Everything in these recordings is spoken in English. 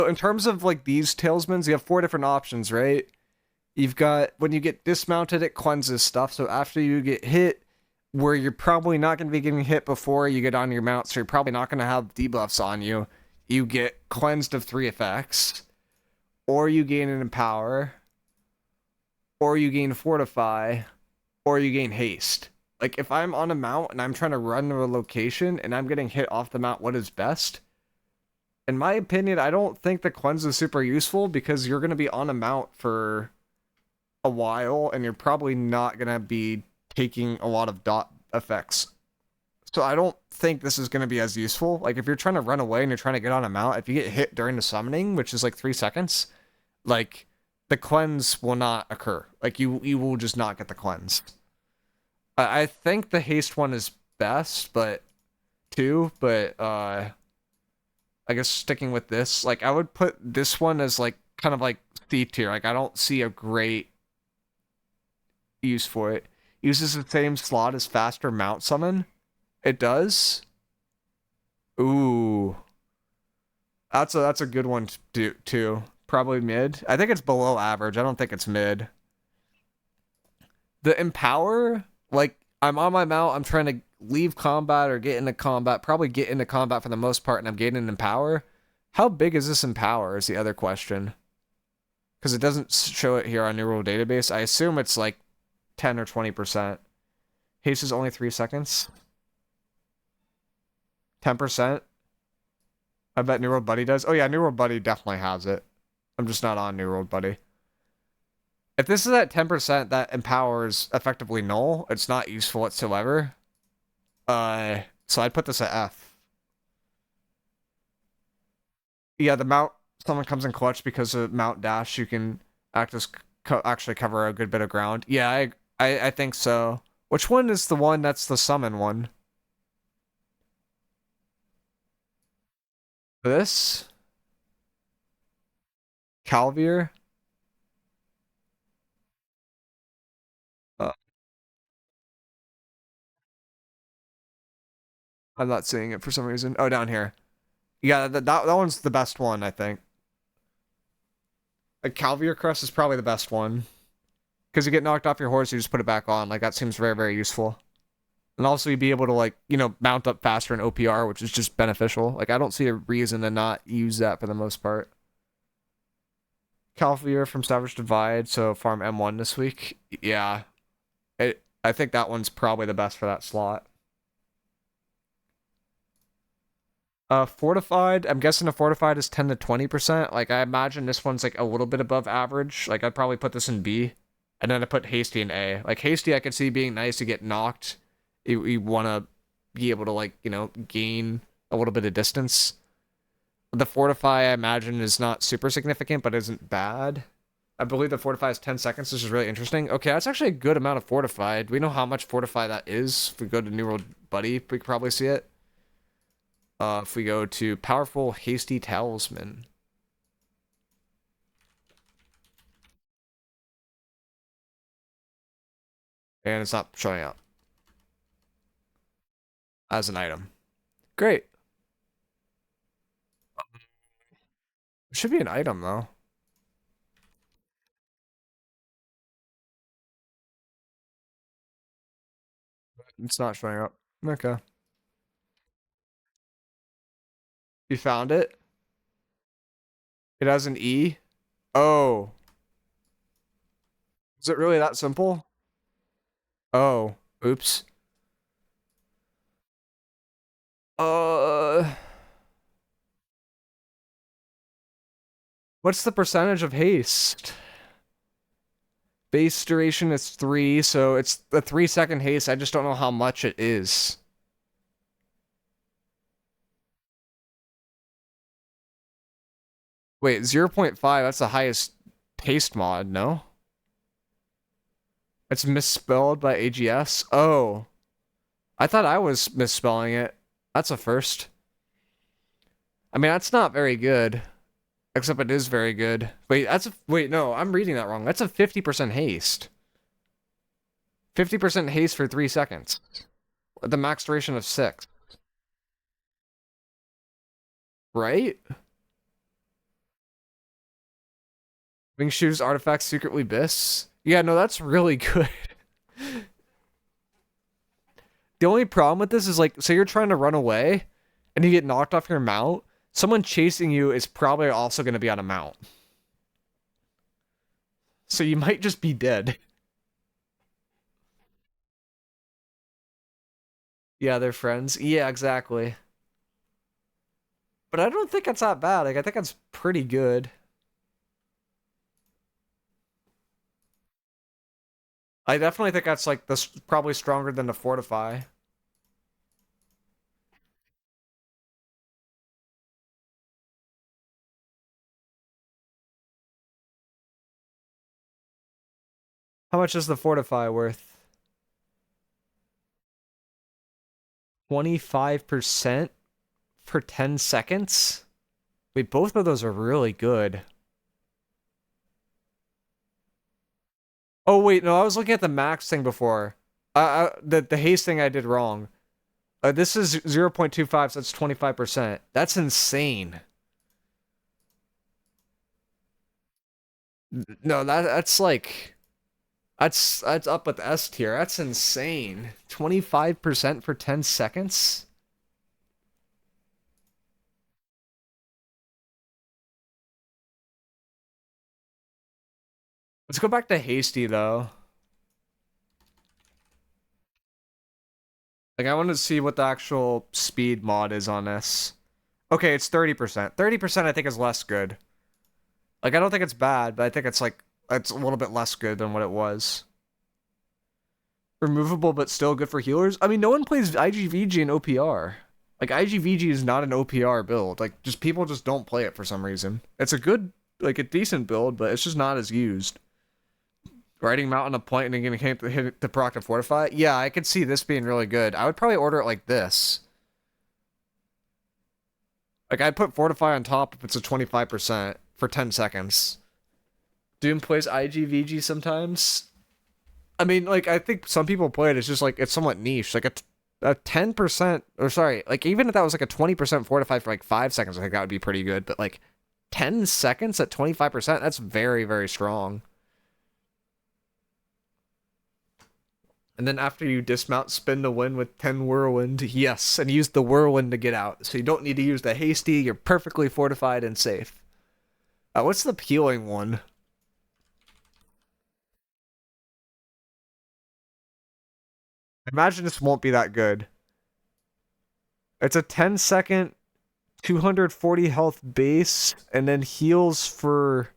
So in terms of like these Tailsmens, you have 4 different options, right? You've got when you get dismounted, it cleanses stuff. So after you get hit, where you're probably not going to be getting hit before you get on your mount, so you're probably not going to have debuffs on you, you get cleansed of 3 effects, or you gain an Empower, or you gain Fortify, or you gain Haste. Like, if I'm on a mount and I'm trying to run to a location and I'm getting hit off the mount, what is best? In my opinion, I don't think the cleanse is super useful because you're going to be on a mount for a while and you're probably not going to be taking a lot of dot effects. So I don't think this is going to be as useful. Like, if you're trying to run away and you're trying to get on a mount, if you get hit during the summoning, which is like 3 seconds, like, the cleanse will not occur. Like, you will just not get the cleanse. I think the haste one is best, but I guess sticking with this, like, I would put this one as like kind of like C tier. Like, I don't see a great use for it. Uses the same slot as faster mount summon. It does. Ooh, that's a good one too. Probably mid. I think it's below average. I don't think it's mid. The Empower, like, I'm on my mount, I'm trying to leave combat or get into combat, probably get into combat for the most part, and I'm getting an Empower. How big is this Empower is the other question. Because it doesn't show it here on New World Database. I assume it's like 10 or 20%. Haste is only 3 seconds. 10%. I bet New World Buddy does. Oh yeah, New World Buddy definitely has it. I'm just not on New World Buddy. If this is at 10%, that empowers effectively null. It's not useful whatsoever. So I'd put this at F. Yeah, the mount, someone comes in clutch because of mount dash, you can actually cover a good bit of ground. Yeah, I think so. Which one is the one that's the summon one? This? Calvier? Uh, I'm not seeing it for some reason. Oh, down here. Yeah, that one's the best one, I think. A Calvier Crest is probably the best one. Because you get knocked off your horse, you just put it back on. Like, that seems very, very useful. And also, you'd be able to, like, you know, mount up faster in OPR, which is just beneficial. Like, I don't see a reason to not use that for the most part. Calvier from Savage Divide, so farm M1 this week. Yeah. I think that one's probably the best for that slot. Fortified, I'm guessing a Fortified is 10 to 20%. Like, I imagine this one's, like, a little bit above average. Like, I'd probably put this in B. And then I put Hasty in A. Like, Hasty I could see being nice to get knocked. You want to be able to, like, you know, gain a little bit of distance. The Fortify, I imagine, is not super significant, but isn't bad. I believe the Fortify is 10 seconds, which is really interesting. Okay, that's actually a good amount of Fortify. Do we know how much Fortify that is? If we go to New World Buddy, we could probably see it. If we go to Powerful Hasty Tailsmen. And it's not showing up as an item. Great. It should be an item, though. It's not showing up. Okay. You found it? It has an E? Oh. Is it really that simple? Oh. Oops. Uh... What's the percentage of haste? Base duration is 3, so it's the 3-second haste. I just don't know how much it is. Wait, 0.5, that's the highest haste mod, no? It's misspelled by AGS? Oh. I thought I was misspelling it. That's a first. I mean, that's not very good. Except it is very good. Wait, wait, no, I'm reading that wrong. That's a 50% haste. 50% haste for 3 seconds. The max duration of 6. Right? Wing shooters, artifacts, secretly bis. Yeah, no, that's really good. The only problem with this is like, say you're trying to run away and you get knocked off your mount, someone chasing you is probably also going to be on a mount. So you might just be dead. Yeah, they're friends. Yeah, exactly. But I don't think that's that bad. Like, I think that's pretty good. I definitely think that's like this probably stronger than the Fortify. How much is the Fortify worth? 25% for 10 seconds? Wait, both of those are really good. Oh wait, no, I was looking at the max thing before. The haste thing I did wrong. This is 0.25, so that's 25%. That's insane. No, that's like that's up with S tier. That's insane. 25% for 10 seconds? Let's go back to hasty though. Like I want to see what the actual speed mod is on this. Okay, it's 30%. 30% I think is less good. Like I don't think it's bad, but I think it's like it's a little bit less good than what it was. Removable but still good for healers. I mean, no one plays IGVG in OPR. Like IGVG is not an OPR build. Like just people just don't play it for some reason. It's a good, like a decent build, but it's just not as used. Riding Mount on a point and then getting hit the proc to Fortify. Yeah, I could see this being really good. I would probably order it like this. Like I'd put Fortify on top if it's a 25% for 10 seconds. Doom plays IGVG sometimes. I mean, like I think some people play it. It's just like it's somewhat niche. Like a 10%, or sorry, like even if that was like a 20% Fortify for like 5 seconds, I think that would be pretty good. But like 10 seconds at 25%, that's very, very strong. And then after you dismount, spin the win with 10 whirlwind. Yes, and use the whirlwind to get out. So you don't need to use the hasty. You're perfectly fortified and safe. What's the healing one? Imagine this won't be that good. It's a 10-second, 240 health base, and then heals for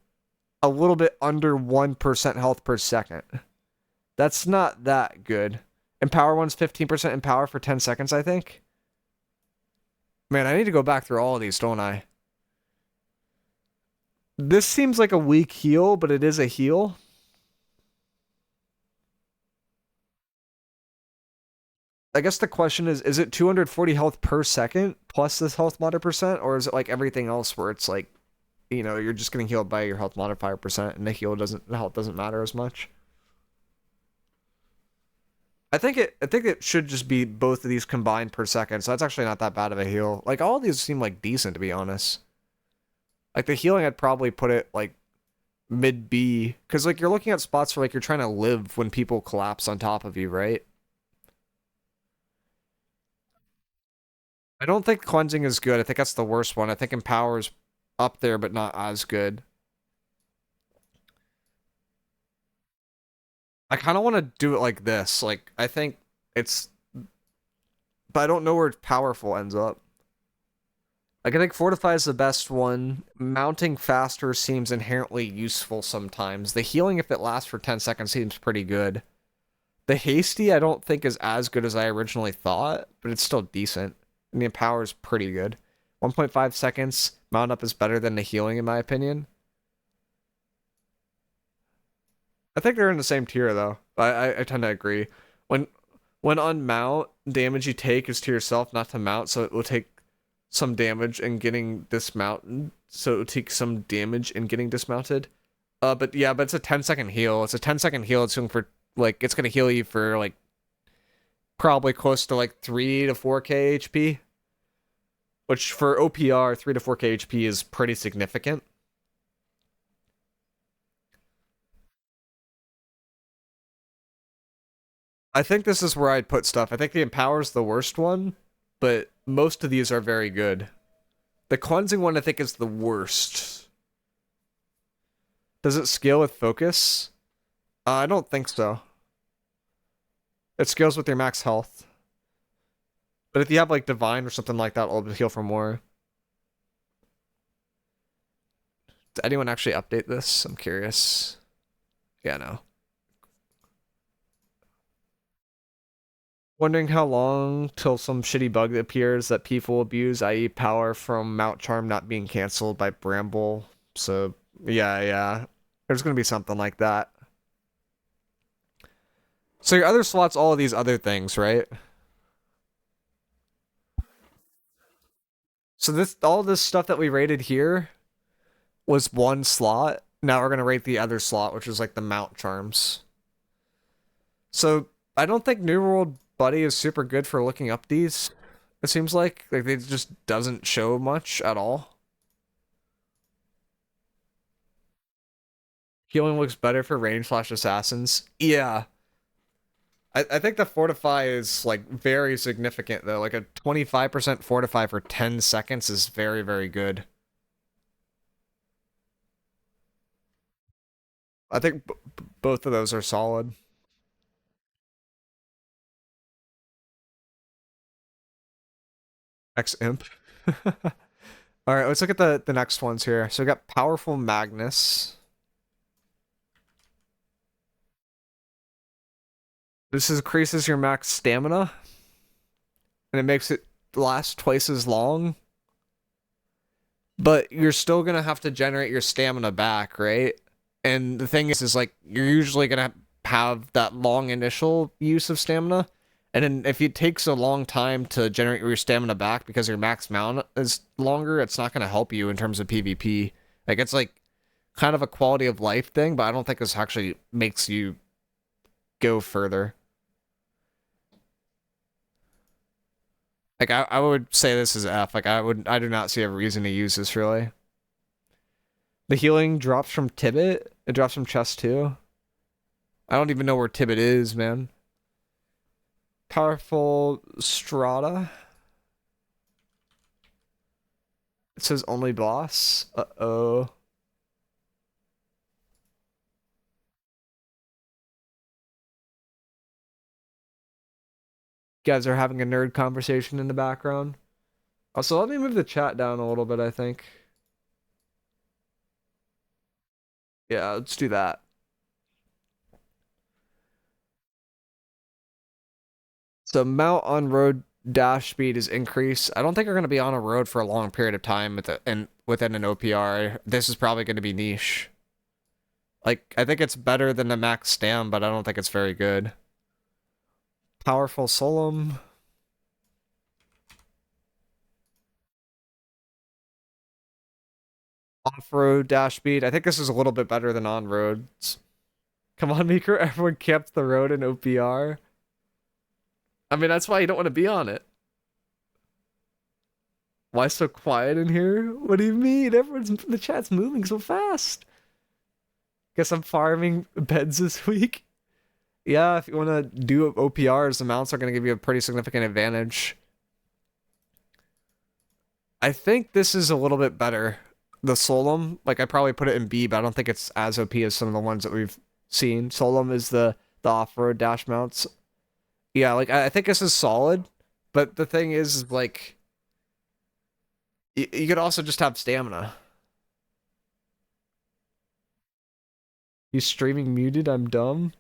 a little bit under 1% health per second. That's not that good. Empower one's 15% empower for 10 seconds, I think. Man, I need to go back through all of these, don't I? This seems like a weak heal, but it is a heal. I guess the question is it 240 health per second plus this health modifier percent, or is it like everything else where it's like, you know, you're just getting healed by your health modifier percent and the health doesn't matter as much? I think it should just be both of these combined per second, so that's actually not that bad of a heal. Like all of these seem like decent to be honest. Like the healing I'd probably put it like mid B, because like you're looking at spots where like you're trying to live when people collapse on top of you, right? I don't think cleansing is good. I think that's the worst one. I think empower's up there, but not as good. I kind of want to do it like this. Like I think it's, but I don't know where powerful ends up. Like I think fortify is the best one. Mounting faster seems inherently useful sometimes. The healing, if it lasts for 10 seconds, seems pretty good. The hasty, I don't think is as good as I originally thought, but it's still decent. And the empower is pretty good. 1.5 seconds, mount up is better than the healing in my opinion. I think they're in the same tier though. I tend to agree. When when on mount, damage you take is to yourself, not to mount, so it will take some damage in getting dismounted. So it will take some damage in getting dismounted. But yeah, but it's a 10-second heal. It's a 10-second heal. It's going for like it's gonna heal you for like probably close to like 3 to 4k HP. Which for OPR, 3 to 4k HP is pretty significant. I think this is where I'd put stuff. I think the Empower's the worst one, but most of these are very good. The Cleansing one, I think, is the worst. Does it scale with focus? I don't think so. It scales with your max health. But if you have, like, Divine or something like that, it'll heal for more. Did anyone actually update this? I'm curious. Yeah, no. Wondering how long till some shitty bug appears that people abuse, i.e. power from Mount Charm not being cancelled by Bramble. So, yeah. There's gonna be something like that. So your other slots, all of these other things, right? So all this stuff that we rated here was one slot. Now we're gonna rate the other slot, which is like the Mount Charms. So I don't think New World Buddy is super good for looking up these. It seems like it just doesn't show much at all. Healing looks better for range / assassins. Yeah. I think the Fortify is like very significant though. Like a 25% Fortify for 10 seconds is very, very good. I think both of those are solid. X Imp. All right, let's look at the next ones here. So we got Powerful Magnus. This increases your max stamina, and it makes it last twice as long. But you're still gonna have to generate your stamina back, right? And the thing is like you're usually gonna have that long initial use of stamina, and then if it takes a long time to generate your stamina back because your max mount is longer, it's not gonna help you in terms of PvP. Like it's like kind of a quality of life thing, but I don't think this actually makes you go further. Like I would say this is F. Like I do not see a reason to use this really. The healing drops from Tibet. It drops from chest too. I don't even know where Tibet is, man. Powerful Strata. It says only boss. Uh-oh. Guys are having a nerd conversation in the background. Also, let me move the chat down a little bit, I think. Yeah, let's do that. So mount on road dash speed is increased. I don't think we're going to be on a road for a long period of time within an OPR. This is probably going to be niche. Like, I think it's better than the max stam, but I don't think it's very good. Powerful Solemn. Off-road dash speed. I think this is a little bit better than on-roads. Come on, miicrow. Everyone kept the road in OPR. I mean, that's why you don't want to be on it. Why so quiet in here? What do you mean? The chat's moving so fast. Guess I'm farming beds this week. Yeah, if you want to do OPRs, the mounts are going to give you a pretty significant advantage. I think this is a little bit better. The Solemn, like I probably put it in B, but I don't think it's as OP as some of the ones that we've seen. Solemn is the off-road dash mounts. Yeah, like I think this is solid, but the thing is like you could also just have stamina. You streaming muted? I'm dumb.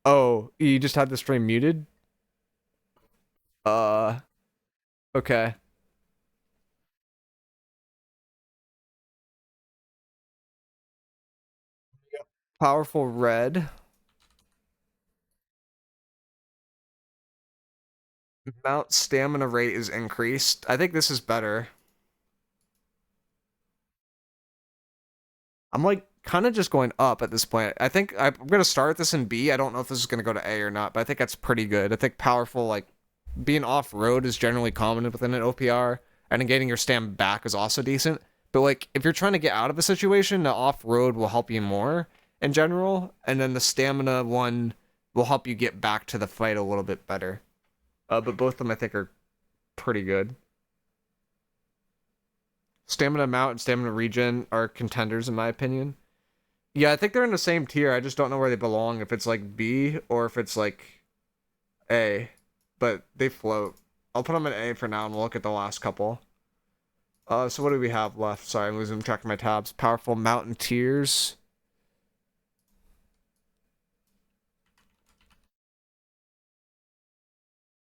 Oh, you just had the stream muted? Uh, okay. Powerful red. Mount stamina rate is increased. I think this is better. I'm like kind of just going up at this point. I think I'm going to start this in B. I don't know if this is going to go to A or not, but I think that's pretty good. I think powerful, like being off-road is generally common within an OPR, and then getting your stam back is also decent. But like if you're trying to get out of a situation, the off-road will help you more in general, and then the stamina one will help you get back to the fight a little bit better. But both of them I think are pretty good. Stamina Mount and Stamina Regen are contenders in my opinion. Yeah, I think they're in the same tier. I just don't know where they belong. If it's like B or if it's like A. But they float. I'll put them in A for now and we'll look at the last couple. So what do we have left? Sorry, I'm losing track of my tabs. Powerful Mountain Tiers.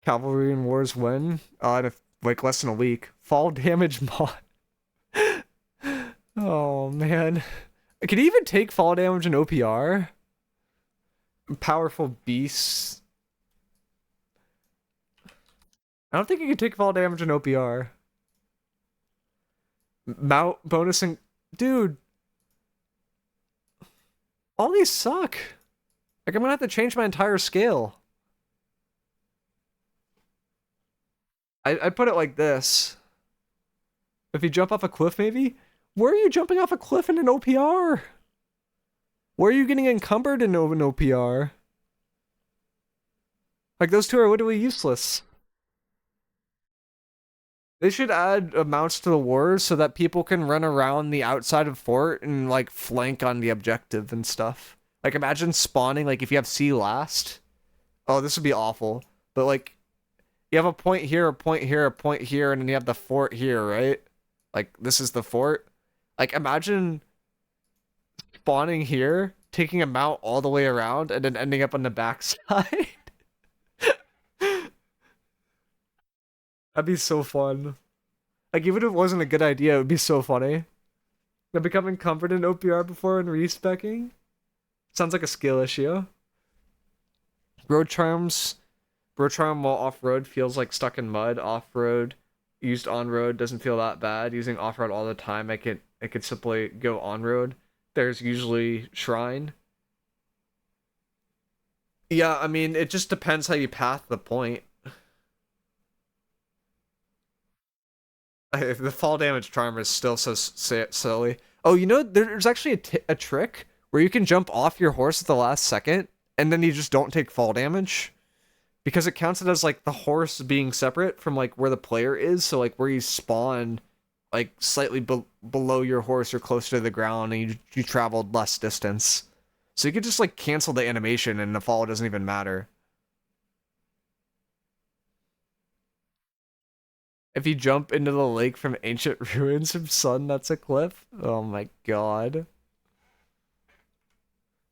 Cavalry in Wars when? In like less than a week. Fall damage mod. Oh man. Can he even take fall damage in OPR? Powerful Beasts. I don't think he can take fall damage in OPR. Mount bonus and... Dude. All these suck. Like, I'm gonna have to change my entire scale. I put it like this. If you jump off a cliff, maybe? Where are you jumping off a cliff in an OPR? Where are you getting encumbered in an OPR? Like, those two are literally useless. They should add mounts to the wars so that people can run around the outside of fort and, like, flank on the objective and stuff. Like, imagine spawning, like, if you have sea last. Oh, this would be awful. But, like, you have a point here, a point here, a point here, and then you have the fort here, right? Like, this is the fort. Like, imagine spawning here, taking a mount all the way around, and then ending up on the backside. That'd be so fun. Like, even if it wasn't a good idea, it would be so funny. They're becoming comfort in OPR before and respecking. Sounds like a skill issue. Road Charms. Road Charm while off-road feels like stuck in mud. Off-road, used on-road doesn't feel that bad. Using off-road all the time, I could simply go on-road. There's usually Shrine. Yeah, I mean, it just depends how you path the point. The fall damage charm is still so silly. Oh, you know, there's actually a trick where you can jump off your horse at the last second, and then you just don't take fall damage. Because it counts it as, like, the horse being separate from, like, where the player is. So, like, where you spawn, like, slightly below your horse or closer to the ground, and you traveled less distance. So you could just, like, cancel the animation, and the fall doesn't even matter. If you jump into the lake from ancient ruins from Sun, that's a cliff? Oh my god.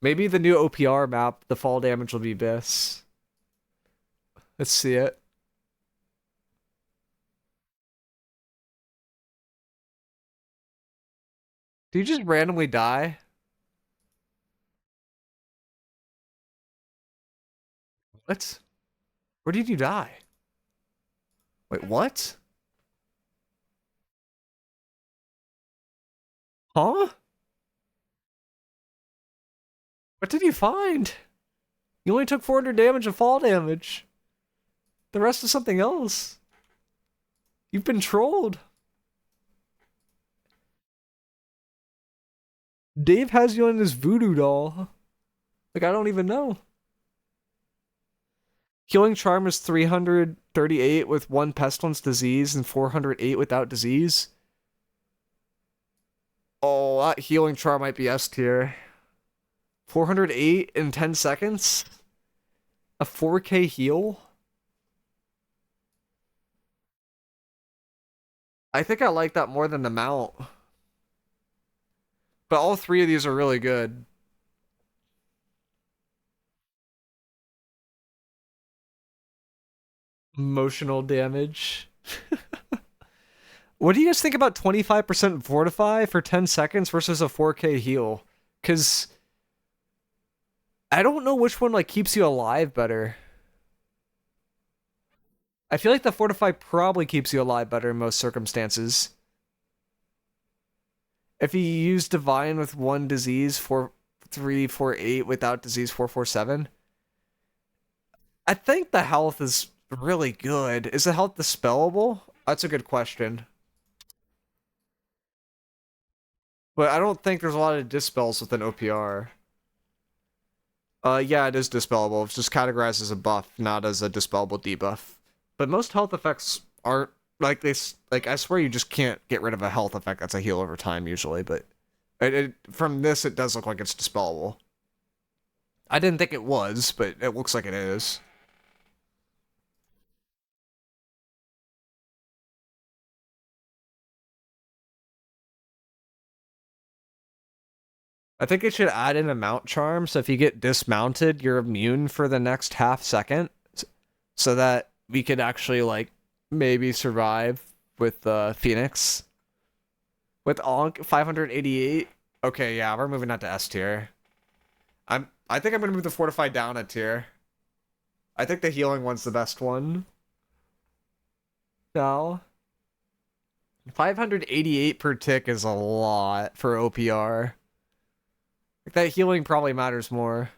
Maybe the new OPR map, the fall damage will be this. Let's see it. Do you just randomly die? What? Where did you die? Wait, what? Huh? What did you find? You only took 400 damage of fall damage. The rest is something else. You've been trolled. Dave has you on his voodoo doll. Like, I don't even know. Healing Charm is 338 with 1 Pestilence Disease and 408 without disease. Oh, that Healing Charm might be S tier. 408 in 10 seconds? A 4K heal? I think I like that more than the mount. But all three of these are really good. Emotional damage. What do you guys think about 25% Fortify for 10 seconds versus a 4K heal? Because I don't know which one like keeps you alive better. I feel like the Fortify probably keeps you alive better in most circumstances. If you use Divine with 1 disease, 4348 without disease, 447. I think the health is really good. Is the health dispellable? That's a good question. But I don't think there's a lot of dispels with an OPR. Yeah, it is dispellable. It's just categorized as a buff, not as a dispellable debuff. But most health effects aren't like this. Like I swear, you just can't get rid of a health effect that's a heal over time usually. But from this, it does look like it's dispellable. I didn't think it was, but it looks like it is. I think it should add in a mount charm, so if you get dismounted, you're immune for the next half second, so that we could actually like maybe survive with Phoenix. With Onk 588. Okay, yeah, we're moving that to S tier. I think I'm gonna move the Fortify down a tier. I think the healing one's the best one. No. 588 per tick is a lot for OPR. Like that healing probably matters more.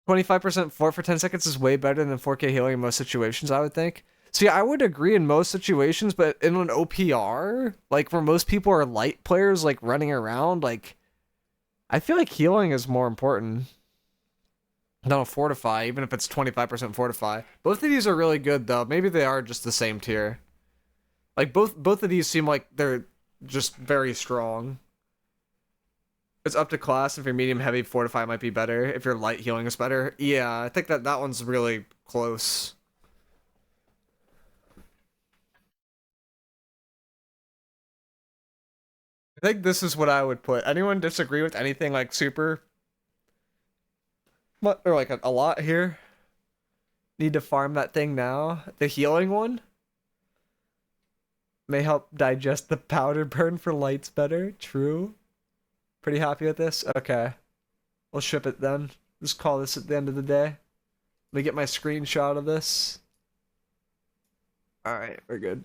25% fort for 10 seconds is way better than 4K healing in most situations, I would think. See, I would agree in most situations, but in an OPR, like where most people are light players, like running around, like I feel like healing is more important than a Fortify, even if it's 25% Fortify. Both of these are really good, though. Maybe they are just the same tier. Like both of these seem like they're just very strong. It's up to class. If you're medium heavy, Fortify might be better. If you're light, healing is better. Yeah, I think that one's really close. I think this is what I would put. Anyone disagree with anything like super? What, or like a lot here? Need to farm that thing now. The healing one may help digest the powder burn for lights better. True. Pretty happy with this? Okay. We'll ship it then. Just call this at the end of the day. Let me get my screenshot of this. Alright, we're good.